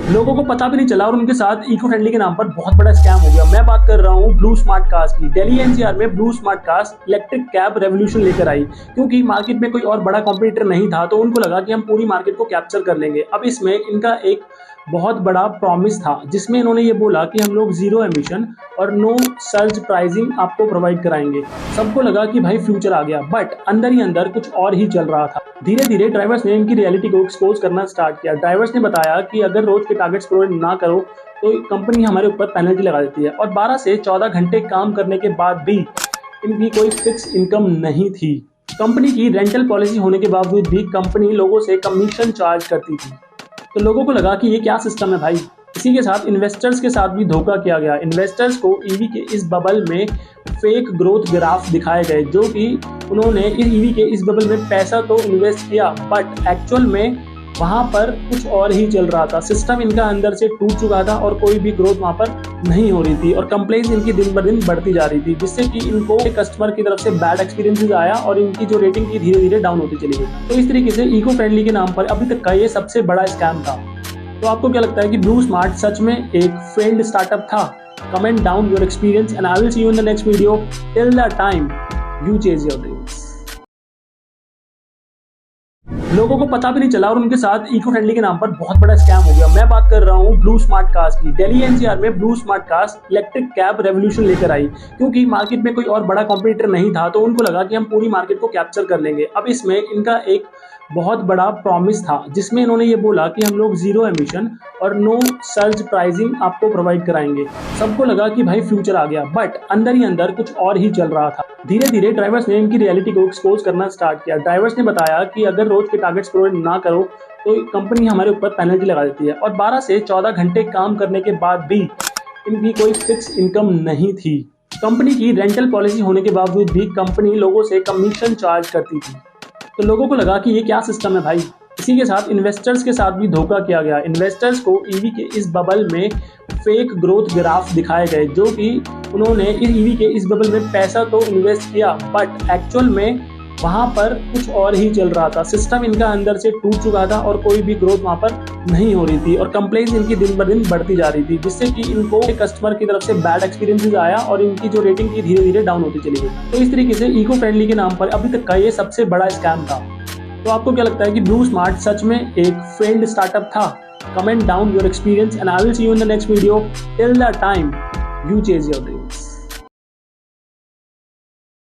लोगों को पता भी नहीं चला और उनके साथ इको फ्रेंडली के नाम पर बहुत बड़ा स्कैम हो गया। मैं बात कर रहा हूँ ब्लू स्मार्ट कार्स की। दिल्ली एनसीआर में blue smart cars electric cab revolution लेकर आई, क्योंकि मार्केट में कोई और बड़ा कॉम्पिटिटर नहीं था, तो उनको लगा कि हम पूरी मार्केट को कैप्चर कर लेंगे। अब इसमें इनका एक बहुत बड़ा प्रॉमिस था, जिसमें इन्होंने ये बोला कि हम लोग जीरो एमिशन और नो सर्ज प्राइसिंग आपको प्रोवाइड कराएंगे। सबको लगा कि भाई फ्यूचर आ गया, बट अंदर ही अंदर कुछ और ही चल रहा था। धीरे धीरे ड्राइवर्स ने इनकी रियलिटी को एक्सपोज करना स्टार्ट किया। ड्राइवर्स ने बताया कि अगर रोज के टारगेट्स प्रोवाइड ना करो तो कंपनी हमारे ऊपर पेनल्टी लगा देती है, और 12 से 14 घंटे काम करने के बाद भी इनकी कोई फिक्स इनकम नहीं थी। कंपनी की रेंटल पॉलिसी होने के बावजूद भी कंपनी लोगों से कमीशन चार्ज करती थी। तो लोगों को लगा कि ये क्या सिस्टम है भाई। इसी के साथ इन्वेस्टर्स के साथ भी धोखा किया गया। इन्वेस्टर्स को ईवी के इस बबल में फेक ग्रोथ ग्राफ दिखाए गए, जो कि उन्होंने इस ईवी के इस बबल में पैसा तो इन्वेस्ट किया, बट एक्चुअल में वहां पर कुछ और ही चल रहा था। सिस्टम इनका अंदर से टूट चुका था और कोई भी ग्रोथ वहां पर नहीं हो रही थी, और कंप्लेंट्स इनकी दिन ब दिन बढ़ती जा रही थी, जिससे कि इनको कस्टमर की तरफ से बैड एक्सपीरियंसेस आया और इनकी जो रेटिंग थी धीरे धीरे डाउन होती चली गई। तो इस तरीके से इको फ्रेंडली के नाम पर अभी तक का ये सबसे बड़ा स्कैम था। तो आपको क्या लगता है कि ब्लू स्मार्ट सच में एक फेल्ड स्टार्टअप था? Comment down your experience and I will see you in the next video. Till the time you chase your dreams. लोगों को पता भी नहीं चला और उनके साथ इको फ्रेंडली के नाम पर बहुत बड़ा स्कैम हो गया। मैं बात कर रहा हूँ ब्लू स्मार्ट कार्स की। दिल्ली एनसीआर में blue smart cars electric cab revolution लेकर आई, क्योंकि मार्केट में कोई और बड़ा कॉम्पिटिटर नहीं था, तो उनको लगा कि हम पूरी मार्केट को कैप्चर कर लेंगे। अब इसमें इनका एक बहुत बड़ा प्रॉमिस था, जिसमें इन्होंने ये बोला कि हम लोग जीरो एमिशन और नो सर्ज प्राइसिंग आपको प्रोवाइड कराएंगे। सबको लगा कि भाई फ्यूचर आ गया, बट अंदर ही अंदर कुछ और ही चल रहा था। धीरे धीरे ड्राइवर्स ने इनकी रियलिटी को एक्सपोज करना स्टार्ट किया। ड्राइवर्स ने बताया कि अगर रोज के टारगेट्स प्रोवाइड ना करो तो कंपनी हमारे ऊपर पेनल्टी लगा देती है, और 12 से 14 घंटे काम करने के बाद भी इनकी कोई फिक्स इनकम नहीं थी। कंपनी की रेंटल पॉलिसी होने के बावजूद भी कंपनी लोगों से कमीशन चार्ज करती थी। तो लोगों को लगा कि ये क्या सिस्टम है भाई। इसी के साथ इन्वेस्टर्स के साथ भी धोखा किया गया। इन्वेस्टर्स को ईवी के इस बबल में फेक ग्रोथ ग्राफ दिखाए गए, जो कि उन्होंने इस ईवी के इस बबल में पैसा तो इन्वेस्ट किया, बट एक्चुअल में वहां पर कुछ और ही चल रहा था। सिस्टम इनका अंदर से टूट चुका था और कोई भी ग्रोथ वहां पर नहीं हो रही थी, और कंप्लेंट्स इनकी दिन ब दिन बढ़ती जा रही थी, जिससे कि इनको कस्टमर की तरफ से बैड एक्सपीरियंसेस आया और इनकी जो रेटिंग थी धीरे धीरे डाउन होती चली गई। तो इस तरीके से इको फ्रेंडली के नाम पर अभी तक का ये सबसे बड़ा स्कैम था। तो आपको क्या लगता है कि ब्लू स्मार्ट सच में एक फेल्ड स्टार्टअप था? Comment down your experience and I will see you in the next video. Till the time you chase your dreams.